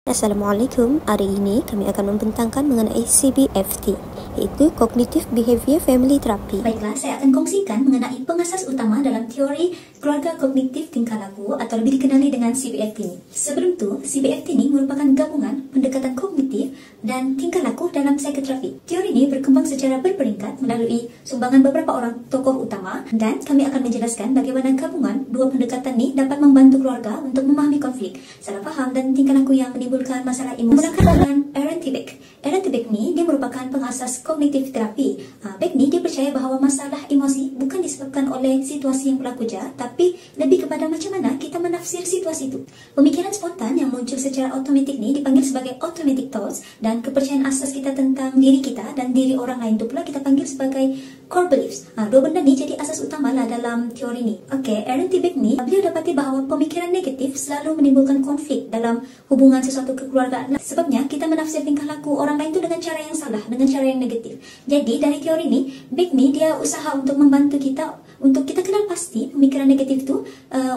Assalamualaikum. Hari ini kami akan membentangkan mengenai CBFT, iaitu Cognitive Behavior Family Therapy. Baiklah, saya akan kongsikan mengenai pengasas utama dalam teori keluarga kognitif tingkah laku atau lebih dikenali dengan CBFT ini. Sebelum tu, CBFT ini merupakan gabungan pendekatan kognitif dan tingkah laku dalam psikoterapi. Teori ini berkembang secara berperingkat melalui sumbangan beberapa orang tokoh utama, dan kami akan menjelaskan bagaimana gabungan dua pendekatan ini dapat membantu keluarga untuk memahami konflik, salah faham dan tingkah laku yang menimbulkan masalah emosi. Menggunakan dengan Aaron T. Beck. Aaron T. Beck ni dia merupakan pengasas kognitif terapi. Beck ni dia percaya bahawa masalah emosi bukan disebabkan oleh situasi yang berlaku je, tapi lebih kepada macam mana kita menafsir situasi itu. Pemikiran spontan yang muncul secara automatik ni dipanggil sebagai automatic thoughts, dan kepercayaan asas kita tentang diri kita dan diri orang lain tu pula kita panggil sebagai core beliefs. Dua benda ni jadi asas utamalah dalam teori ni. Aaron T. Beck ni beliau dapati bahawa pemikiran negatif selalu menimbulkan konflik dalam hubungan sesuatu kekeluargaan. Sebabnya kita menafsir tingkah laku orang lain tu dengan cara yang salah, dengan cara yang negatif. Jadi dari teori ni, Beck ni dia usaha untuk membantu kita untuk kita kenal pasti pemikiran negatif tu,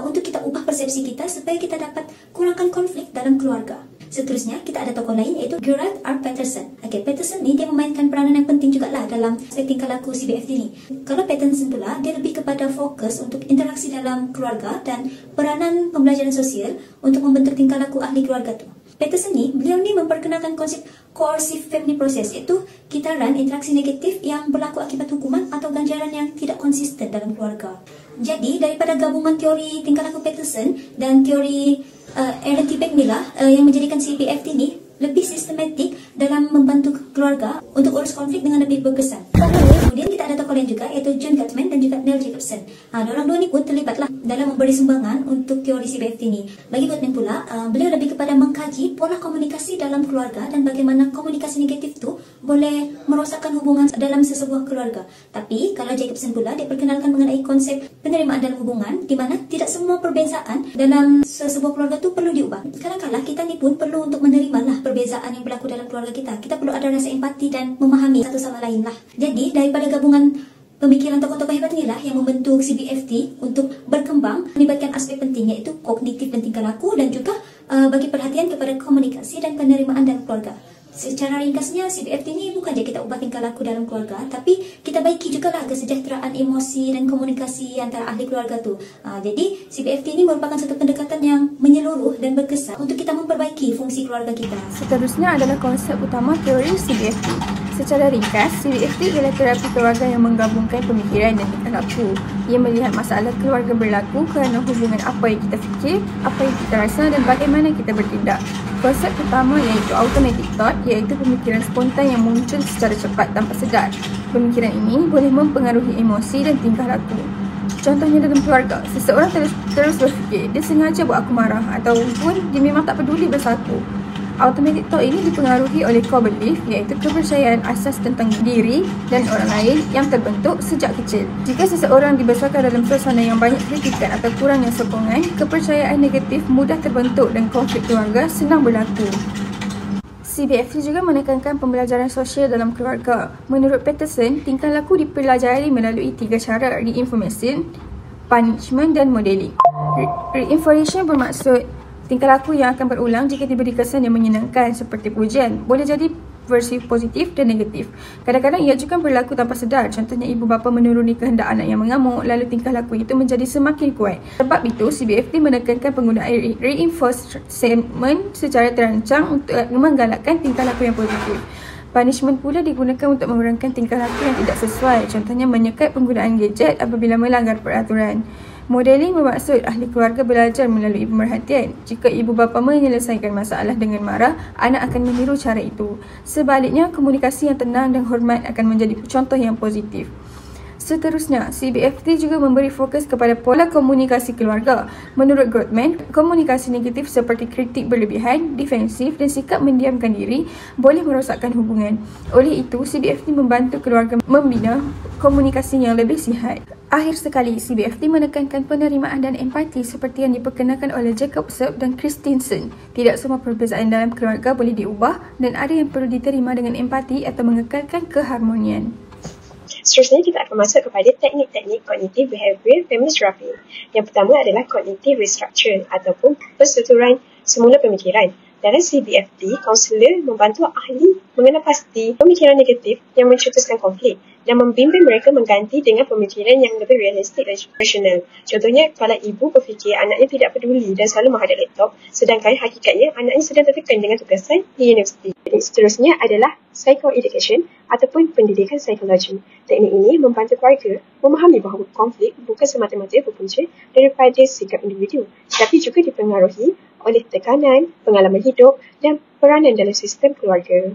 untuk kita ubah persepsi kita supaya kita dapat kurangkan konflik dalam keluarga. Seterusnya, kita ada tokoh lain iaitu Gerard R. Patterson. Patterson ni dia memainkan peranan yang penting jugalah dalam aspek tingkah laku CBFT ni. Kalau Patterson pula, dia lebih kepada fokus untuk interaksi dalam keluarga dan peranan pembelajaran sosial untuk membentuk tingkah laku ahli keluarga tu. Patterson ni, beliau ni memperkenalkan konsep coercive family process, iaitu kitaran interaksi negatif yang berlaku akibat hukuman atau ganjaran yang tidak konsisten dalam keluarga. Jadi, daripada gabungan teori tingkah laku Patterson dan teori Aaron T. Beck ni lah yang menjadikan CBFT ni lebih sistematik dalam membantu keluarga untuk urus konflik dengan lebih berkesan. Kemudian kita ada tokoh lain juga, iaitu John Gottman dan juga Neil Jacobson. Diorang dua ni pun terlibatlah dalam memberi sumbangan untuk teori CBFT ni. Bagi Gottman pula, beliau lebih kepada mengkaji pola komunikasi dalam keluarga dan bagaimana komunikasi negatif tu boleh merosakkan hubungan dalam sesebuah keluarga. Tapi kalau Jacobson pula, dia perkenalkan mengenai konsep penerimaan dalam hubungan, di mana tidak semua perbezaan dalam sesebuah keluarga tu perlu diubah. Kadang-kadang kita ni pun perlu untuk menerima lah perbezaan yang berlaku dalam keluarga kita. Kita perlu ada rasa empati dan memahami satu sama lain lah. Jadi daripada gabungan pemikiran tokoh-tokoh hebat inilah yang membentuk CBFT untuk berkembang, melibatkan aspek penting iaitu kognitif dan tingkah laku, dan juga bagi perhatian kepada komunikasi dan penerimaan dalam keluarga. Secara ringkasnya, CBFT ni bukan je kita ubah tingkah laku dalam keluarga, tapi kita baiki jugalah kesejahteraan emosi dan komunikasi antara ahli keluarga tu. Jadi CBFT ni merupakan satu pendekatan yang menyeluruh dan berkesan untuk kita memperbaiki fungsi keluarga kita. Seterusnya adalah konsep utama teori CBFT. Secara ringkas, CBFT ialah terapi keluarga yang menggabungkan pemikiran dan tingkah laku. Ia melihat masalah keluarga berlaku kerana hubungan apa yang kita fikir, apa yang kita rasa dan bagaimana kita bertindak. Konsep utama iaitu automatic thought, iaitu pemikiran spontan yang muncul secara cepat tanpa sedar. Pemikiran ini boleh mempengaruhi emosi dan tingkah laku. Contohnya dalam keluarga, seseorang terus berfikir, dia sengaja buat aku marah, ataupun dia memang tak peduli bersatu. Automatic thought ini dipengaruhi oleh core belief, iaitu kepercayaan asas tentang diri dan orang lain yang terbentuk sejak kecil. Jika seseorang dibesarkan dalam suasana yang banyak kritikan atau kurangnya sokongan, kepercayaan negatif mudah terbentuk dan konflik keluarga senang berlaku. CBFT juga menekankan pembelajaran sosial dalam keluarga. Menurut Patterson, tingkah laku dipelajari melalui 3 cara: reinformation, punishment dan modeling. Reinformation bermaksud tingkah laku yang akan berulang jika diberi kesan yang menyenangkan seperti pujian. Boleh jadi versi positif dan negatif. Kadang-kadang ia juga berlaku tanpa sedar. Contohnya, ibu bapa menuruni kehendak anak yang mengamuk, lalu tingkah laku itu menjadi semakin kuat. Sebab itu, CBFT menekankan penggunaan reinforcement secara terancang untuk menggalakkan tingkah laku yang positif. Punishment pula digunakan untuk mengurangkan tingkah laku yang tidak sesuai. Contohnya, menyekat penggunaan gadget apabila melanggar peraturan. Modeling bermaksud ahli keluarga belajar melalui pemerhatian. Jika ibu bapa menyelesaikan masalah dengan marah, anak akan meniru cara itu. Sebaliknya, komunikasi yang tenang dan hormat akan menjadi contoh yang positif. Seterusnya, CBFT juga memberi fokus kepada pola komunikasi keluarga. Menurut Gottman, komunikasi negatif seperti kritik berlebihan, defensif dan sikap mendiamkan diri boleh merosakkan hubungan. Oleh itu, CBFT membantu keluarga membina komunikasi yang lebih sihat. Akhir sekali, CBFT menekankan penerimaan dan empati seperti yang diperkenalkan oleh Jacobson dan Christensen. Tidak semua perbezaan dalam keluarga boleh diubah, dan ada yang perlu diterima dengan empati atau mengekalkan keharmonian. Seterusnya kita akan masuk kepada teknik-teknik Cognitive Behavior Family Therapy. Yang pertama adalah Cognitive Restructure ataupun perstrukturan semula pemikiran. Dalam CBFT, kaunselor membantu ahli mengenal pasti pemikiran negatif yang mencetuskan konflik dan membimbing mereka mengganti dengan pemikiran yang lebih realistik dan rasional. Contohnya, kalau ibu berfikir anaknya tidak peduli dan selalu menghadap laptop, sedangkan hakikatnya anaknya sedang tertekan dengan tugasan di universiti. Seterusnya adalah psychoeducation ataupun pendidikan psikologi. Teknik ini membantu keluarga memahami bahawa konflik bukan semata-mata berpunca daripada sikap individu, tetapi juga dipengaruhi oleh tekanan, pengalaman hidup dan peranan dalam sistem keluarga.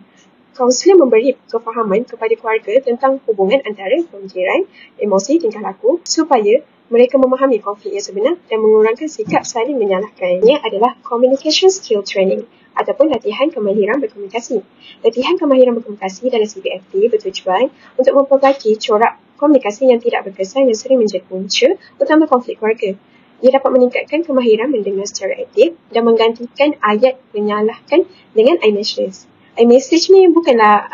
Kaunselor memberi kefahaman kepada keluarga tentang hubungan antara pemikiran, emosi, tingkah laku supaya mereka memahami konflik yang sebenar dan mengurangkan sikap saling menyalahkan. Ini adalah communication skill training ataupun latihan kemahiran berkomunikasi. Latihan kemahiran berkomunikasi dalam CBFT bertujuan untuk memperbaiki corak komunikasi yang tidak berkesan yang sering menjadi punca utama konflik keluarga. Ia dapat meningkatkan kemahiran mendengar secara aktif dan menggantikan ayat menyalahkan dengan iMessage. iMessage ni bukanlah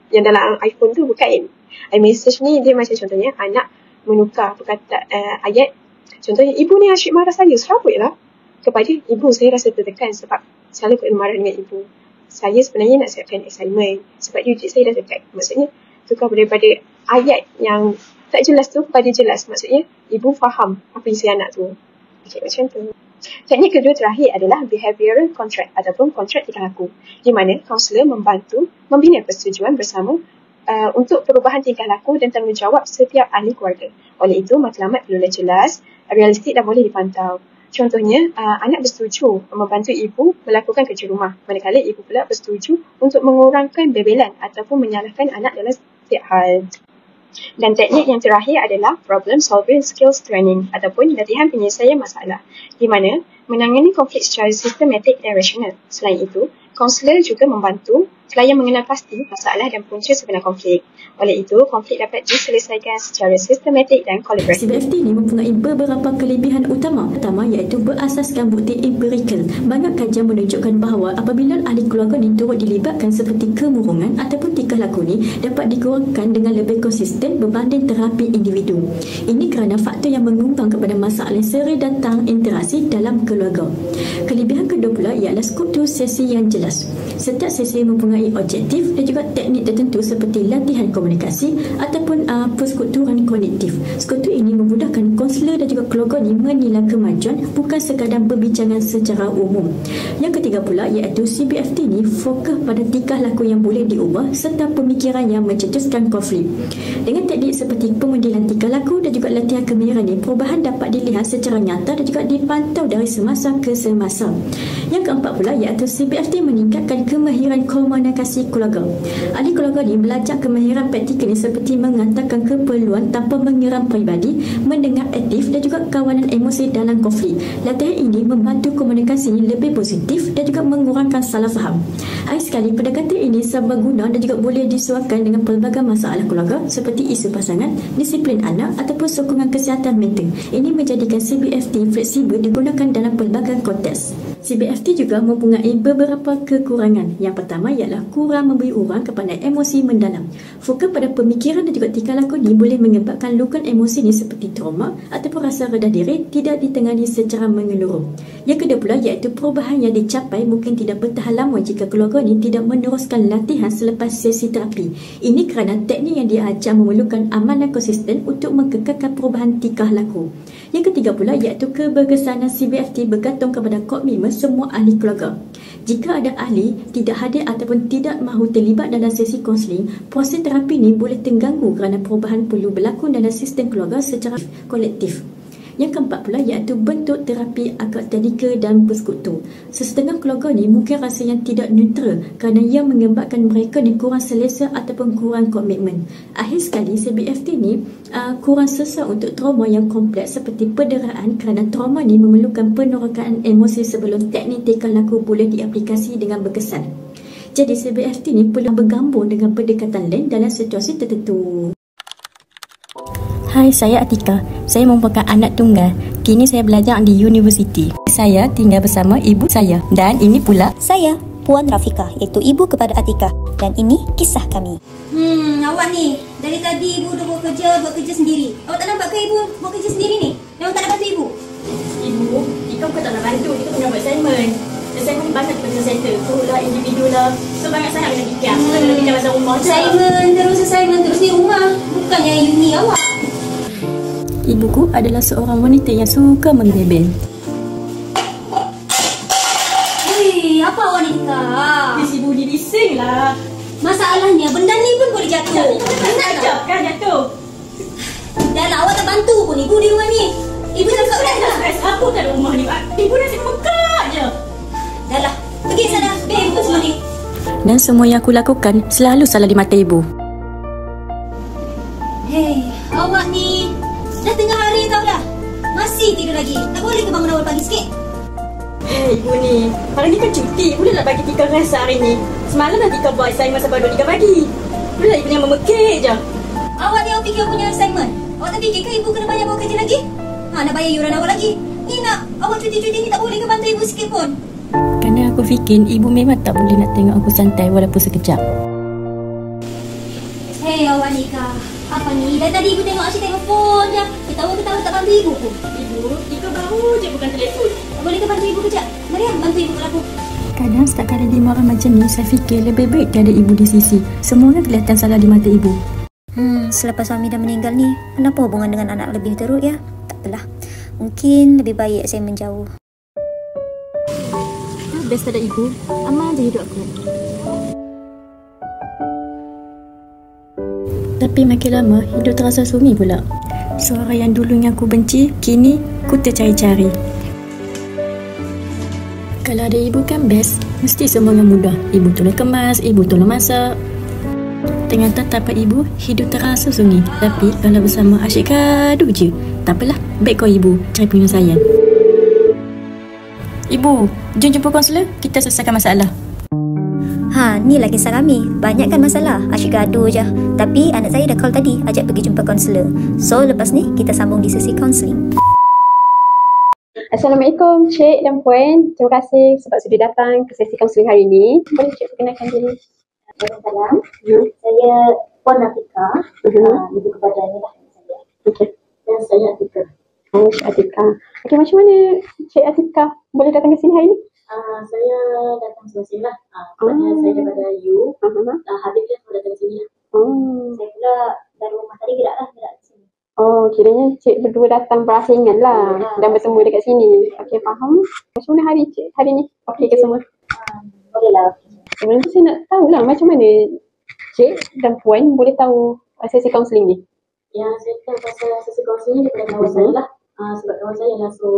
yang dalam iPhone tu, bukan. iMessage ni dia macam contohnya anak menukar perkataan ayat. Contohnya, ibu ni asyik marah saya, serabutlah. Kepada ibu, saya rasa tertekan sebab selalu kena marah dengan ibu. Saya sebenarnya nak siapkan assignment sebab UJ saya dah dekat. Maksudnya, tukar daripada ayat yang tak jelas tu kepada jelas. Maksudnya, ibu faham apa isi anak tu. Okay, macam tu. Teknik kedua terakhir adalah behavioral contract ataupun kontrak tingkah laku, di mana kaunselor membantu membina persetujuan bersama untuk perubahan tingkah laku dan tanggungjawab setiap ahli keluarga. Oleh itu, matlamat perlulah jelas, realistik dan boleh dipantau. Contohnya, anak bersetuju membantu ibu melakukan kerja rumah, manakala ibu pula bersetuju untuk mengurangkan bebelan ataupun menyalahkan anak dalam setiap hal. Dan teknik yang terakhir adalah problem solving skills training ataupun latihan penyelesaian masalah, di mana menangani konflik secara sistematik dan rasional. Selain itu, kaunselor juga membantu klien mengenal pasti masalah dan punca sebenar konflik. Oleh itu, konflik dapat diselesaikan secara sistematik dan kolaboratif. CBFT ini mempunyai beberapa kelebihan utama. Pertama iaitu berasaskan bukti empirikal. Banyak kajian menunjukkan bahawa apabila ahli keluarga ni turut dilibatkan seperti kemurungan ataupun tingkah laku ni dapat dikurangkan dengan lebih konsisten berbanding terapi individu. Ini kerana faktor yang mengundang kepada masalah yang sering datang interaksi dalam keluarga. Kelebihan kedua pula ialah struktur sesi yang jelas. Setiap sesi mempunyai objektif dan juga teknik tertentu seperti latihan komunikasi ataupun persekuturan kognitif. Sekutu ini memudahkan kaunselor dan juga keluarga ni menilai kemajuan bukan sekadar berbincangan secara umum. Yang ketiga pula iaitu CBFT ni fokus pada tingkah laku yang boleh diubah serta pemikiran yang mencetuskan konflik. Dengan teknik seperti pemodelan tingkah laku dan juga latihan kemahiran ni, perubahan dapat dilihat secara nyata dan juga dipantau dari semasa ke semasa. Yang keempat pula iaitu CBFT meningkatkan kemahiran komunikasi keluarga. Ahli keluarga ni belajar kemahiran praktikal ni seperti mengatakan keperluan tanpa mengeram peribadi, mendengar aktif dan juga kawanan emosi dalam konflik. Latihan ini membantu komunikasi ni lebih positif dan juga mengurangkan salah faham. Akhir sekali, pendekatan ini serbaguna dan juga boleh disuaikan dengan pelbagai masalah keluarga seperti isu pasangan, disiplin anak ataupun sokongan kesihatan mental. Ini menjadikan CBFT fleksibel digunakan dalam pelbagai konteks. CBFT juga mempunyai beberapa kekurangan. Yang pertama ialah kurang memberi urang kepada emosi mendalam. Fokus pada pemikiran dan juga tingkah laku ni boleh menyebabkan luka emosi ni seperti trauma ataupun rasa rendah diri tidak ditangani secara menyeluruh. Yang kedua pula iaitu perubahan yang dicapai mungkin tidak bertahan lama jika keluarga ni tidak meneruskan latihan selepas sesi terapi. Ini kerana teknik yang diajar memerlukan amalan konsisten untuk mengekalkan perubahan tingkah laku. Yang ketiga pula iaitu keberkesanan CBFT bergantung kepada komitmen semua ahli keluarga. Jika ada ahli tidak hadir ataupun tidak mahu terlibat dalam sesi kaunseling, proses terapi ini boleh terganggu kerana perubahan perlu berlaku dalam sistem keluarga secara kolektif. Yang keempat pula iaitu bentuk terapi agak teknikal dan bersekutu. Sesetengah keluarga ni mungkin rasa yang tidak neutral kerana ia menyebabkan mereka ni kurang selesa ataupun kurang komitmen. Akhir sekali, CBFT ni kurang sesuai untuk trauma yang kompleks seperti penderaan kerana trauma ni memerlukan penolakan emosi sebelum teknik tingkah laku boleh diaplikasi dengan berkesan. Jadi CBFT ni perlu bergabung dengan pendekatan lain dalam situasi tertentu. Hai, saya Atika. Saya merupakan anak tunggal. Kini saya belajar di universiti. Saya tinggal bersama ibu saya. Dan ini pula Saya, Puan Rafika, iaitu ibu kepada Atika. Dan ini kisah kami. Awak ni, dari tadi ibu dah buat kerja sendiri. Awak tak nampak ke ibu buat kerja sendiri ni? Memang tak nak bantu ibu? Ibu, Ika bukan tak nak bantu. Ika tengah buat assignment. Assignment banyak kena settle. Tu lah, individu lah. So banyak sangat kena fikir. Kena fikir pasal rumah je. Assignment terus di rumah. Bukannya uni awak. Ibuku adalah seorang wanita yang suka mengebel. Hei, apa wanita? Ibu bising lah. Masalahnya benda ni pun boleh jatuh. Sekejap kan jatuh. Dah lah, awak tak bantu pun ibu di rumah ni. Ibu cakap dah lah. Aku tak ada rumah ni, Pak. Ibu dah sibuk mekak je. Dah lah, pergi sana. Biar ibu semua ni. Dan semua yang aku lakukan selalu salah di mata ibu. Hei, awak ni dah tengah hari tau dah. Masih tidur lagi. Tak boleh ke bangun awal pagi sikit? Hei, ibu ni. Hari ni kan cuti. Ibu dah nak bagi Tika rasa hari ni. Semalam dah Tika buat assignment sampai 2-3 pagi. Ibu dah ibu yang memekik je. Awak ni awak fikir punya assignment. Awak tak fikir ke ibu kena banyak bawa kerja lagi? Nak bayar yuran awak lagi. Ni nak awak cuti-cuti ni tak boleh ke bantu ibu sikit pun? Kerana aku fikir ibu memang tak boleh nak tengok aku santai walaupun sekejap. Hei awak Nika. Apa ni? Dah tadi ibu tengok asyik telefon je. Ketawa-ketawa tak bantu ibu pun. Ibu, Tika baru je bukan telefon. Tak boleh ke bantu ibu kejap? Mariam, bantu ibu kalau aku. Kadang setiap kali dia marah macam ni, saya fikir lebih baik tiada ibu di sisi. Semuanya kelihatan salah di mata ibu. Selepas suami dah meninggal ni, kenapa hubungan dengan anak lebih teruk ya? Tak apalah. Mungkin lebih baik saya menjauh. Best ada ibu, aman je hidup aku. Tapi makin lama, hidup terasa sunyi pula. Suara yang dulunya aku benci, kini ku tercari-cari. Kalau ada ibu kan best, mesti semuanya mudah. Ibu tolong kemas, ibu tolong masak. Ternyata tanpa ibu, hidup terasa sunyi. Tapi kalau bersama asyik gaduh je. Tak apalah, baik kau ibu, cari penyelesaian. Ibu, jom jumpa kaunselor, kita selesaikan masalah. Ni lah kisah kami. Banyak kan masalah, asyik gaduh je. Tapi anak saya dah call tadi, ajak pergi jumpa kaunselor. So lepas ni, kita sambung di sesi kaunseling. Assalamualaikum Cik dan Puan. Terima kasih sebab sudah datang ke sesi kaunseling hari ini. Boleh Cik perkenalkan diri? Salam. Saya Puan Nafika. Ibu kepada Nilah saya. Okey. Dan saya Atika. Oh, Cik Atika. Okey, macam mana Cik Atika boleh datang ke sini hari ini? Saya datang semasa lah. Sebabnya saya daripada U. Habib dia pun datang ke sini lah. Saya pula dari rumah tadi gerak ke sini. Oh, kiranya Cik berdua datang berasingan lah dan bertemu dekat sini. Okey, faham. Macam mana hari Cik hari ni? Okey ke semua? Boleh lah. Sebelum tu saya nak tahulah macam mana Cik dan Puan boleh tahu sesi kaunseling ni? Yang saya tahu pasal sesi kaunseling daripada kawan saya lah. Sebab kawan saya langsung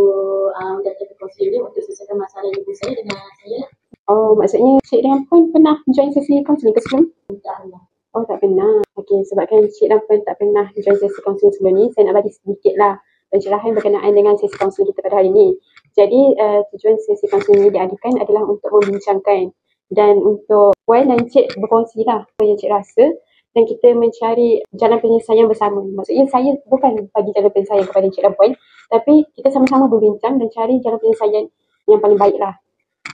datang ke kaunseling ni untuk selesaikan masalah ibu saya dengan saya lah. Oh, maksudnya Cik dan Puan pernah join sesi kaunseling ke sebelum? Tak lah. Oh, tak pernah. Okey, sebabkan Cik dan Puan tak pernah join sesi kaunseling sebelum ni, saya nak bagi sedikit lah pencerahan berkenaan dengan sesi kaunseling kita pada hari ni. Jadi, tujuan sesi kaunseling ni diadakan adalah untuk membincangkan dan untuk Puan dan Cik berkongsi lah apa yang Cik rasa dan kita mencari jalan penyelesaian bersama. Maksudnya saya bukan bagi jalan penyelesaian kepada Cik dan Puan, tapi kita sama-sama berbincang dan cari jalan penyelesaian yang paling baik lah.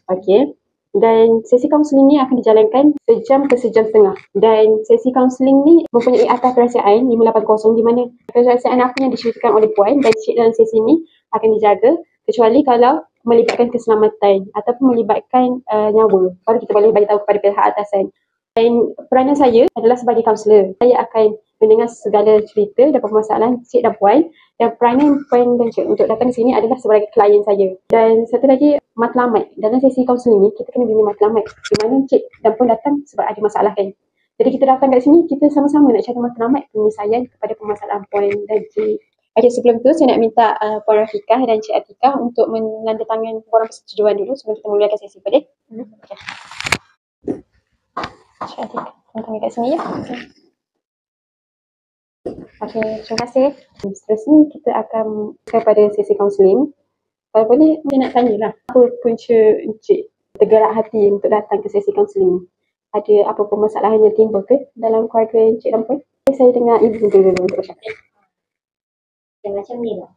Okey. Dan sesi kaunseling ni akan dijalankan sejam ke sejam setengah. Dan sesi kaunseling ni mempunyai atas perasaan 580 di mana perasaan apa yang diceritakan oleh Puan dan Cik dalam sesi ni akan dijaga kecuali kalau melibatkan keselamatan ataupun melibatkan nyawa. Baru kita boleh bagi tahu kepada pihak atasan. Dan peranan saya adalah sebagai kaunselor. Saya akan mendengar segala cerita dan permasalahan Cik dan Puan. Dan peranan Puan dan Cik untuk datang ke sini adalah sebagai klien saya. Dan satu lagi, matlamat. Dalam sesi kaunseling ni, kita kena bina matlamat. Di mana Cik dan Puan datang sebab ada masalah kan. Jadi kita datang kat sini, kita sama-sama nak cari matlamat penyelesaian kepada permasalahan Puan dan Cik. Okey, sebelum tu saya nak minta Puan Rafiqah dan Cik Atika untuk menandatangani borang persetujuan dulu sebelum kita mulakan sesi. Boleh? Okey. Cik Atika, tanda kat sini ya. Okey, terima kasih. Seterusnya kita akan kepada sesi kaunseling. Kalau boleh, saya nak tanyalah, apa punca Encik tergerak hati untuk datang ke sesi kaunseling ni? Ada apa permasalahan yang timbul ke dalam keluarga Encik dan Puan? Saya dengar ibu dulu untuk bercakap. Yang macam ni lah.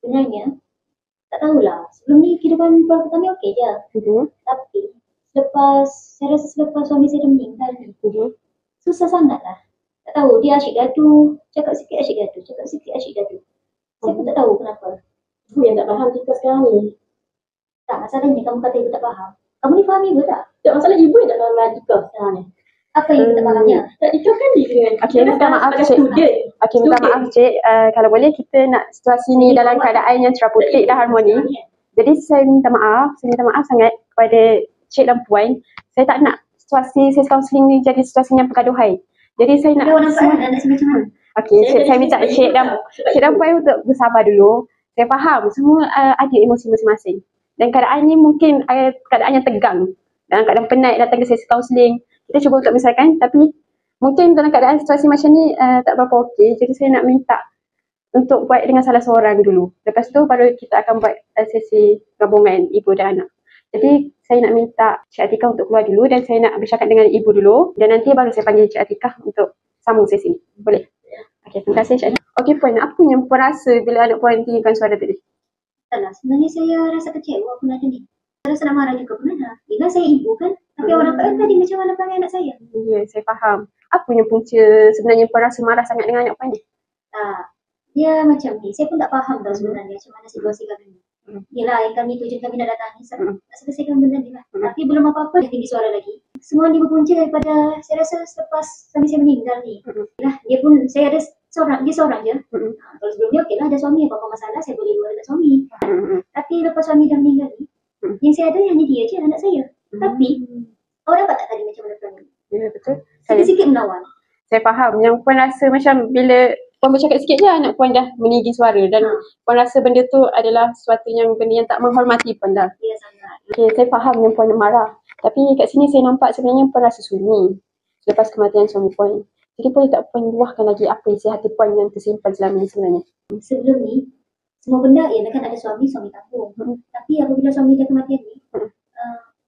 Sebenarnya, tak tahulah. Sebelum ni kehidupan keluarga kami okey je. Tapi, saya rasa selepas suami saya dah meninggal ni, susah sangat lah. Tak tahu, dia asyik gaduh, cakap sikit asyik gaduh, cakap sikit asyik gaduh. Saya pun tak tahu kenapa. Ibu yang tak faham kita sekarang ni. Tak, masalahnya kamu kata ibu tak faham. Kamu ni faham ibu tak? Tak, masalah ibu yang tak faham Atikah sekarang ni. Apa yang ibu tak fahamnya? Atikah kan dia dengan Okey, minta maaf cik. Okey, minta maaf cik. Kalau boleh kita nak situasi ni dalam keadaan yang teraputih dan harmoni. Jadi saya minta maaf sangat kepada cik dan puan. Saya tak nak situasi sesi kaunseling ni jadi situasi yang pergaduhan. Jadi saya nak Dia orang nak si macam mana? okey, saya minta cik dan puan untuk bersabar dulu. Saya faham semua ada emosi masing-masing. Dan keadaan ni mungkin keadaan yang tegang. Dalam keadaan penat datang ke sesi kaunseling. Kita cuba untuk misalkan, tapi mungkin dalam keadaan situasi macam ni tak berapa okey. Jadi saya nak minta untuk buat dengan salah seorang dulu. Lepas tu baru kita akan buat sesi gabungan ibu dan anak. Jadi saya nak minta Cik Atikah untuk keluar dulu dan saya nak bercakap dengan ibu dulu. Dan nanti baru saya panggil Cik Atikah untuk sambung sesi ni. Boleh? Okey, terima kasih Cik Atikah. Okey puan, apa yang puan rasa bila anak puan tinggikan suara tadi? Taklah, sebenarnya saya rasa kecewa pun ada ni. Saya rasa nak marah juga pun ada. Yelah saya ibu kan. Tapi orang nampak tadi macam mana panggil anak saya. Ya, saya faham. Apa yang punca sebenarnya puan rasa marah sangat dengan anak puan ni? Dia macam ni. Saya pun tak faham tau sebenarnya macam mana situasi kami ni. Yelah, yang kami tujuan kami nak datang ni. Nak selesaikan benda ni lah. Tapi belum apa-apa dia tinggi suara lagi. Semua ni berpunca daripada saya rasa selepas suami saya meninggal ni. Yelah, dia pun saya ada dia seorang je. Kalau sebelumnya okey lah ada suami, apa-apa masalah saya boleh luar dekat suami. Tapi lepas suami dah meninggal ni, yang saya ada hanya dia je, anak saya. Tapi orang dapat tak tadi macam mana perangai? Ya, betul. Sikit-sikit melawan. Saya faham. Yang puan rasa macam bila puan bercakap sikit je anak puan dah meninggi suara dan puan rasa benda tu adalah sesuatu benda yang tak menghormati puan dah. Ya, sangat. Okay, saya faham yang puan marah. Tapi kat sini saya nampak sebenarnya puan rasa sunyi selepas kematian suami puan. Jadi boleh tak puan luahkan lagi apa isi hati puan yang tersimpan selama ni sebenarnya? Sebelum ni, semua benda ya kan ada suami tanggung. Tapi apabila suami dah kematian ni,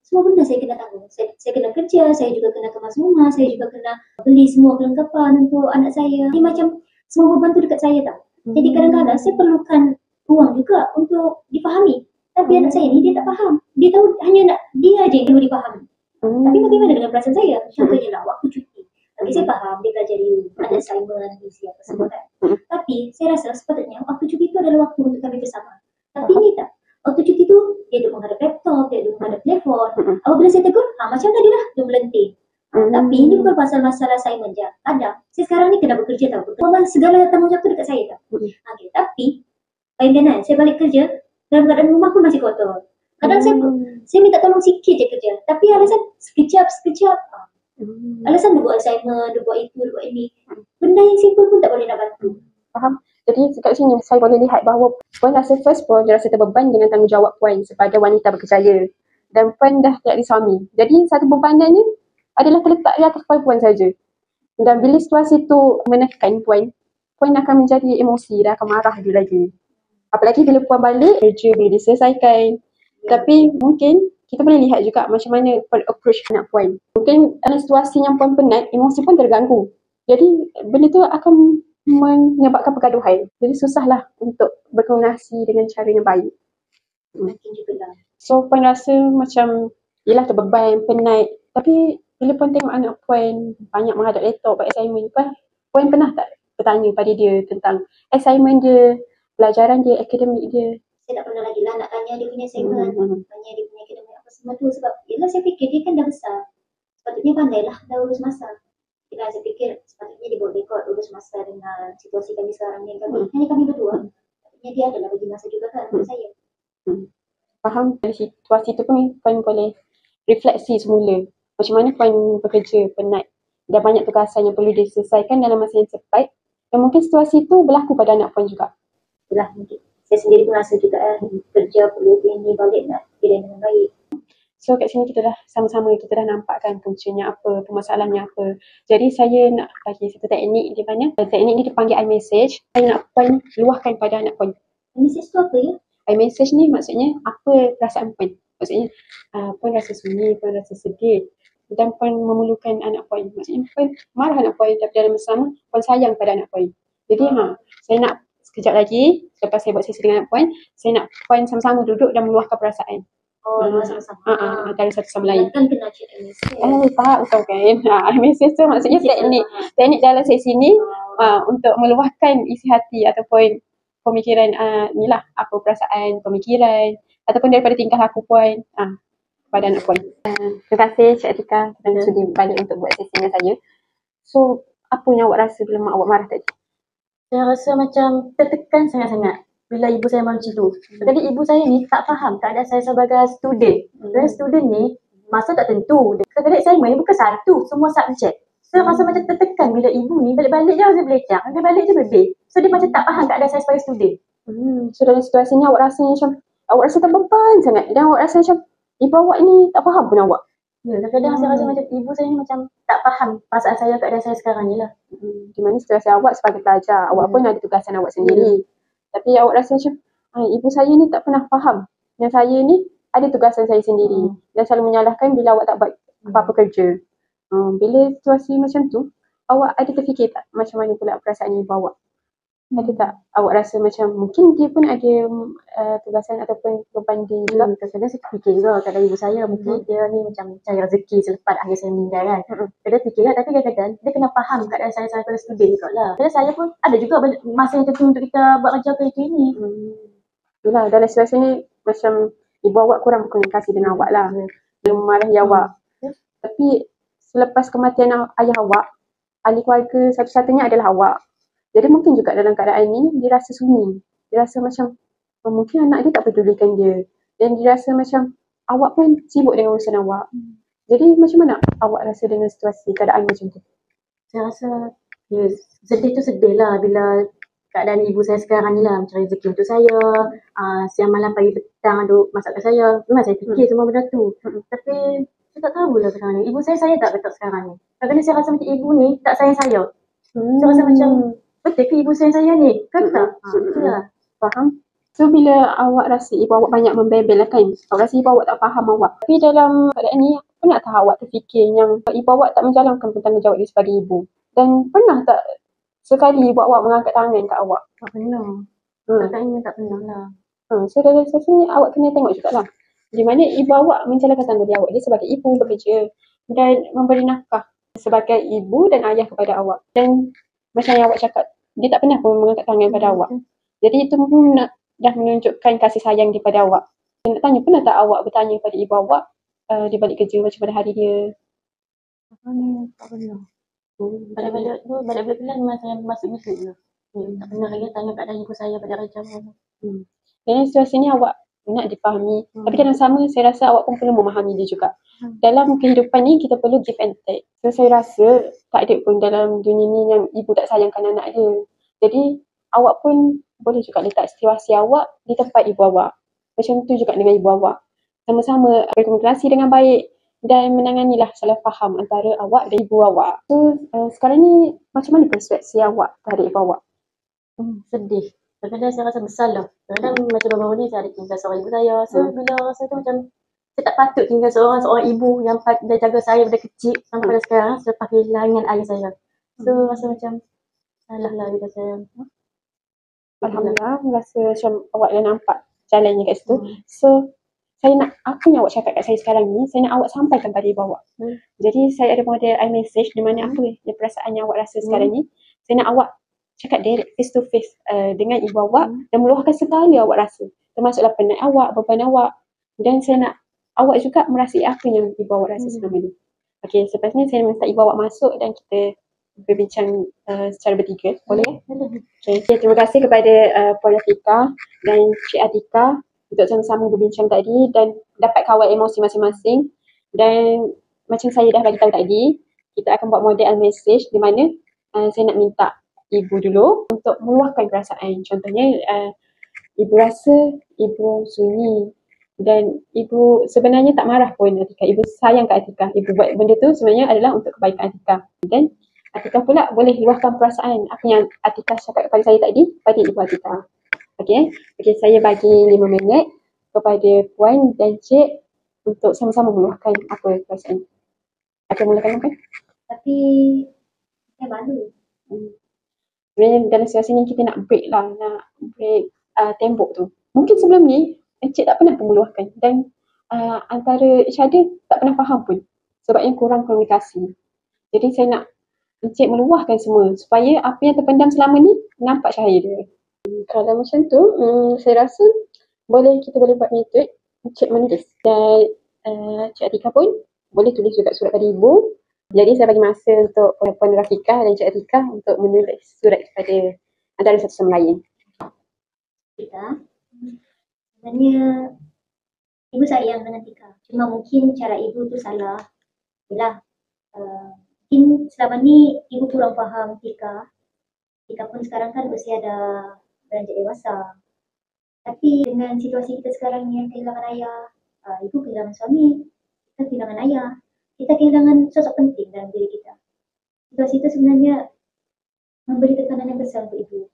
semua benda saya kena tanggung. Saya kena kerja, saya juga kena kemas rumah, saya juga kena beli semua kelengkapan untuk anak saya. Ini macam semua beban tu dekat saya tau. Jadi kadang-kadang saya perlukan ruang juga untuk dipahami. Tapi anak saya ni dia tak faham. Dia tahu hanya nak dia aja yang perlu dipahami. Tapi bagaimana dengan perasaan saya? Contohnya lah waktu cuti. Okay, saya faham dia belajar ada assignment, uji apa semua kan. Tapi saya rasa sepatutnya waktu cuti itu adalah waktu untuk kami bersama. Tapi ni tak. Waktu cuti tu dia duduk menghadap laptop, dia duduk menghadap telefon. Apabila saya tegur, macam tadi lah, dia melenting. Tapi ini bukan pasal masalah assignment je. Ada. Saya sekarang ni kena bekerja tau. Segala tanggungjawab tu dekat saya tau. Okay, tapi bayangkan kan, saya balik kerja, dalam keadaan rumah pun masih kotor. Kadang saya minta tolong sikit je kerja. Tapi alasan sekejap. Alasan dia buat assignment, dia buat itu, dia buat ini. Benda yang simple pun tak boleh nak bantu. Faham? Jadi kat sini saya boleh lihat bahawa puan rasa first puan rasa terbeban dengan tanggungjawab puan sebagai wanita berkerjaya. Dan puan dah tiada suami. Jadi satu bebanannya adalah terletak di atas kepala puan saja. Dan bila situasi tu menekan puan akan menjadi emosi dan akan marah dia lagi. Apalagi bila puan balik, kerja boleh diselesaikan. Tapi mungkin kita boleh lihat juga macam mana puan approach anak puan. Mungkin dalam situasi yang puan penat, emosi pun terganggu. Jadi benda tu akan menyebabkan pergaduhan. Jadi susahlah untuk berkomunikasi dengan cara yang baik. Mungkin juga lah. So puan rasa macam yelah terbeban, penat. Tapi bila puan tengok anak puan banyak menghadap laptop buat assignment, puan pernah tak bertanya pada dia tentang assignment dia, pelajaran dia, akademik dia? Saya tak pernah lagi lah nak tanya dia punya assignment, tanya dia punya akademik apa semua tu. Sebab yelah saya fikir dia kan dah besar. Sepatutnya pandailah dah urus masa. Yelah saya fikir sepatutnya dia buat rekod urus masa dengan situasi kami sekarang ni. Hanya kami berdua. Sepatutnya dia adalah bagi masa juga kan untuk saya. Faham? Dari situasi tu pun puan boleh refleksi semula. Macam mana puan bekerja penat. Dah banyak tugasan yang perlu diselesaikan dalam masa yang cepat. Dan mungkin situasi tu berlaku pada anak puan juga. Yelah mungkin. Saya sendiri pun rasa juga kerja perlu ini balik nak kira dengan baik. So kat sini kita dah sama-sama kita dah nampakkan puncanya apa, permasalahannya apa. Jadi saya nak bagi satu teknik di mana teknik ni dipanggil iMessage. Saya nak puan luahkan pada anak puan. iMessage tu apa ya? iMessage ni maksudnya apa perasaan puan. Maksudnya puan rasa sunyi, puan rasa sedih dan puan memerlukan anak puan. Maksudnya puan marah anak puan tapi dalam masa sama puan sayang pada anak puan. Jadi saya nak sekejap lagi, lepas saya buat sesi dengan anak puan, saya nak puan sama-sama duduk dan meluahkan perasaan. Sama-sama. Antara satu sama lain. Kan kena cek iMessage. Faham kau kan? iMessage tu maksudnya teknik dalam sesi ni untuk meluahkan isi hati ataupun pemikiran ni lah, apa perasaan, pemikiran ataupun daripada tingkah laku puan kepada anak puan. Terima kasih Cik Atika kerana sudi balik untuk buat sesi dengan saya. So, apa yang awak rasa bila mak awak marah tadi? Saya rasa macam tertekan sangat-sangat bila ibu saya macam tu. Jadi ibu saya ni tak faham keadaan saya sebagai student. Dan student ni masa tak tentu. Kadang-kadang assignment ni bukan satu, semua subjek. Saya rasa macam tertekan bila ibu ni balik-balik je dia belajar, balik-balik je lebih. So dia macam tak faham keadaan saya sebagai student. So dalam situasi ni awak rasa macam awak rasa terbeban sangat dan awak rasa macam ibu awak ni tak faham pun awak. Ya, kadang-kadang saya rasa macam ibu saya ni macam tak faham perasaan saya, keadaan saya sekarang ni lah. Di mana situasi awak sebagai pelajar, awak pun ada tugasan awak sendiri. Tapi awak rasa macam ibu saya ni tak pernah faham yang saya ni ada tugasan saya sendiri dan selalu menyalahkan bila awak tak buat apa-apa kerja. Bila situasi macam tu, awak ada terfikir tak macam mana pula perasaan ibu awak? Ada tak awak rasa macam mungkin dia pun ada tugasan ataupun beban dia juga? Kadang-kadang saya fikir juga kadang ibu saya mungkin dia ni macam cari rezeki selepas ayah saya meninggal kan. Kadang fikir kan, tapi kadang-kadang dia kena faham keadaan saya sebagai student juga lah. Kadang saya pun ada juga masa yang tentu untuk kita buat kerja ke itu ini. Itulah dalam situasi ni macam ibu awak kurang berkomunikasi dengan awak lah. Dia memarahi awak. Tapi selepas kematian ayah awak, ahli keluarga satu-satunya adalah awak. Jadi mungkin juga dalam keadaan ni dia rasa sunyi. Dia rasa macam mungkin anak dia tak pedulikan dia. Dan dia rasa macam awak pun sibuk dengan urusan awak. Jadi macam mana awak rasa dengan situasi keadaan macam tu? Saya rasa sedih tu sedih lah bila keadaan ibu saya sekarang ni lah, mencari rezeki untuk saya, siang malam pagi petang duk masak kat saya. Memang saya fikir semua benda tu. Tapi saya tak tahu lah sekarang ni. Ibu saya tak betul sekarang ni. Kadang-kadang saya rasa macam ibu ni tak sayang saya. Saya rasa macam betul ke ibu sayang saya ni? Kan tak? Itulah. Faham? So bila awak rasa ibu awak banyak membebel lah kan, awak rasa ibu awak tak faham awak. Tapi dalam keadaan ni, pernah awak terfikir yang ibu awak tak menjalankan tanggungjawab dia sebagai ibu? Dan pernah tak sekali ibu awak mengangkat tangan kat awak? Tak pernah. Katanya tak pernah lah. So dalam situasi ni awak kena tengok jugalah. Di mana ibu awak menjalankan tanggungjawab dia sebagai ibu bekerja dan memberi nafkah sebagai ibu dan ayah kepada awak. Dan macam yang awak cakap, dia tak pernah pun mengangkat tangan pada awak. Jadi itu pun dah menunjukkan kasih sayang daripada awak. Dan nak tanya, pernah tak awak bertanya pada ibu awak di balik kerja macam pada hari dia? Tak pernah. Balik-balik bulan memang saya masuk YouTube je. Tak pernah lagi tanya keadaan ibu saya pada kerja. Dalam situasi ni awak nak dipahami. Tapi dalam sama saya rasa awak pun perlu memahami dia juga. Dalam kehidupan ni kita perlu give and take. So saya rasa tak ada pun dalam dunia ni yang ibu tak sayangkan anak dia. Jadi awak pun boleh juga letak situasi awak di tempat ibu awak. Macam tu juga dengan ibu awak. Sama-sama berkomunikasi dengan baik dan menanganilah salah faham antara awak dan ibu awak. So sekarang ni macam mana persepsi awak terhadap ibu awak? Sedih. Kadang-kadang saya rasa bersalah. Kadang-kadang macam baru-baru ni saya ada tinggal seorang ibu saya. So bila rasa tu macam saya tak patut tinggal seorang ibu yang dah jaga saya pada kecil sampai pada sekarang selepas kehilangan ayah saya. So rasa macam salah lah bila saya. Alhamdulillah, rasa macam awak dah nampak jalannya kat situ. So saya nak, apa yang awak cakap kat saya sekarang ni, saya nak awak sampaikan pada ibu awak. Jadi saya ada model iMessage di mana apa yang perasaan yang awak rasa sekarang ni, saya nak awak cakap direct face to face dengan ibu awak dan meluahkan segala awak rasa. Termasuklah penat awak, beban awak. Dan saya nak awak juga merasai apa yang ibu awak rasa selama ni. Okey, selepas ni saya minta ibu awak masuk dan kita berbincang secara bertiga. Boleh? Okey, terima kasih kepada Puan Rafiqah dan Cik Atika untuk sama-sama berbincang tadi dan dapat kawal emosi masing-masing. Dan macam saya dah bagi tahu tadi, kita akan buat model iMessage di mana saya nak minta ibu dulu untuk meluahkan perasaan. Contohnya, ibu rasa ibu sunyi dan ibu sebenarnya tak marah pun Atika. Ibu sayang kat Atika. Ibu buat benda tu sebenarnya adalah untuk kebaikan Atika. Dan Atika pula boleh luahkan perasaan apa yang Atika cakap kepada saya tadi pada ibu Atika. Okey, saya bagi 5 minit kepada Puan dan Cik untuk sama-sama meluahkan apa perasaan. Akan mulakan kan? Tapi saya malu. Sebenarnya dalam situasi ni kita nak break lah, nak break tembok tu. Mungkin sebelum ni Encik tak pernah meluahkan dan antara each other tak pernah faham pun sebabnya kurang komunikasi. Jadi saya nak Encik meluahkan semua supaya apa yang terpendam selama ni nampak cahaya dia. Kalau macam tu, saya rasa kita boleh buat metode Cik menulis. Dan Cik Atika pun boleh tulis juga surat pada ibu. Jadi saya bagi masa untuk Puan Rafiqah dan Cik Atika untuk menulis surat kepada antara satu sama lain. Tika, sebenarnya ibu sayang dengan Tika. Cuma mungkin cara ibu tu salah. Yalah, mungkin selama ni ibu kurang faham Tika. Tika pun sekarang kan usia dah beranjak dewasa. Tapi dengan situasi kita sekarang ni yang kehilangan ayah, ibu kehilangan suami, kita kehilangan ayah, kita kehilangan sosok penting dalam diri kita. Situasi itu sebenarnya memberi tekanan yang besar untuk ibu.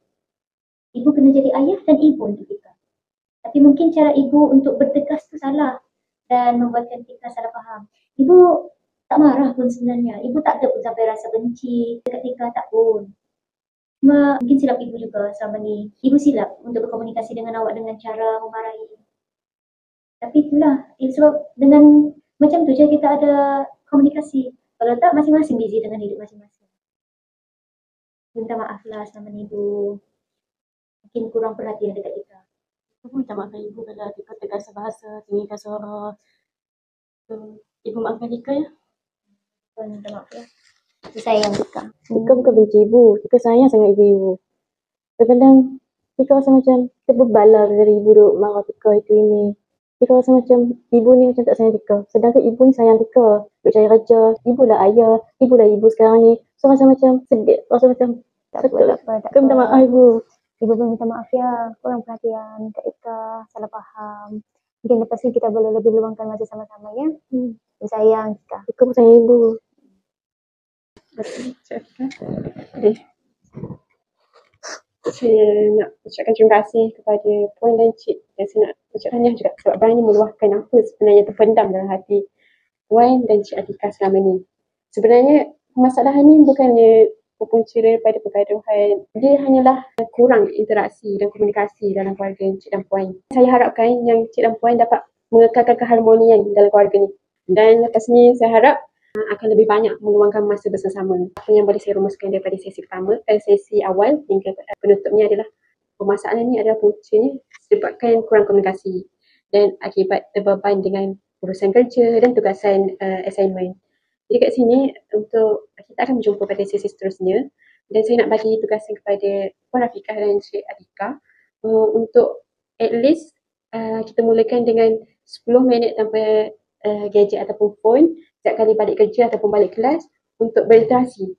Ibu kena jadi ayah dan ibu untuk Tika. Tapi mungkin cara ibu untuk bertegas tu salah dan membuatkan Tika salah faham. Ibu tak marah pun sebenarnya. Ibu tak ada pun sampai rasa benci dekat Tika, tak pun. Cuma mungkin silap ibu juga selama ni. Ibu silap untuk berkomunikasi dengan awak dengan cara memarahi. Tapi itulah, sebab dengan macam tu je kita ada komunikasi. Kalau tak, masing-masing busy dengan hidup masing-masing. Minta maaf lah selama ni ibu. Mungkin kurang perhatian dekat kita. Aku minta maafkan ibu kalau Tika tegas bahasa, tinggikan suara. Ibu maafkan Tika ya. Puan minta maaf ya. Saya sayang Tika. Tika bukan benci ibu. Tika sayang sangat ibu. Kadang-kadang Tika rasa macam terbebal lah dari ibu duk marah Tika itu ini. Tika rasa macam ibu ni macam tak sayang Tika. Sedangkan ibu ni sayang Tika. Duk cari kerja. Ibulah ayah. Ibulah ibu sekarang ni. So rasa macam sedih. Rasa macam Tak apa. Tika minta maaf ibu. Ibu pun minta maaf ya. Kurang perhatian kat Tika. Salah faham. Mungkin lepas ni kita boleh lebih luangkan masa sama-sama ya. Ibu sayang Tika. Tika pun sayang ibu. Okay. Saya nak ucapkan terima kasih kepada Puan dan Cik. Dan saya nak ucapkan tahniah juga sebab berani meluahkan apa sebenarnya terpendam dalam hati Puan dan Cik Atika selama ni. Sebenarnya permasalahan ni bukannya berpunca daripada pergaduhan. Dia hanyalah kurang interaksi dan komunikasi dalam keluarga Cik dan Puan. Saya harapkan yang Cik dan Puan dapat mengekalkan keharmonian dalam keluarga ni. Dan lepas ni saya harap akan lebih banyak meluangkan masa bersama-sama. Apa yang boleh saya rumuskan daripada sesi pertama, sesi awal hingga penutupnya adalah permasalahan ni adalah puncanya disebabkan kurang komunikasi dan akibat terbeban dengan urusan kerja dan tugasan assignment. Jadi kat sini untuk kita akan berjumpa pada sesi seterusnya dan saya nak bagi tugasan kepada Puan Rafiqah dan Cik Atika untuk at least kita mulakan dengan 10 minit tanpa gadget ataupun phone setiap kali balik kerja ataupun balik kelas untuk berinteraksi.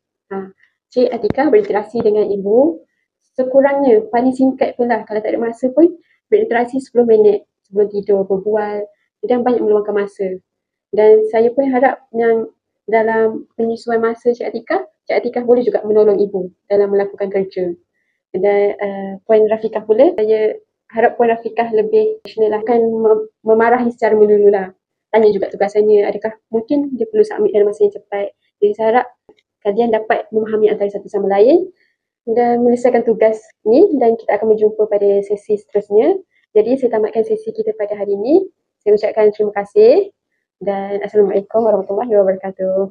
Cik Atika berinteraksi dengan ibu sekurangnya, paling singkat pun lah kalau tak ada masa pun berinteraksi 10 minit sebelum tidur, berbual dan banyak meluangkan masa. Dan saya pun harap yang dalam penyesuaian masa Cik Atika boleh juga menolong ibu dalam melakukan kerja. Dan Puan Rafiqah pula, saya harap Puan Rafiqah lebih profesional akan memarahi secara melulu lah. Tanya juga tugasannya, adakah mungkin dia perlu submit dalam masa yang cepat. Jadi saya harap kalian dapat memahami antara satu sama lain dan menyelesaikan tugas ni dan kita akan berjumpa pada sesi seterusnya. Jadi saya tamatkan sesi kita pada hari ini. Saya ucapkan terima kasih dan Assalamualaikum warahmatullahi wabarakatuh.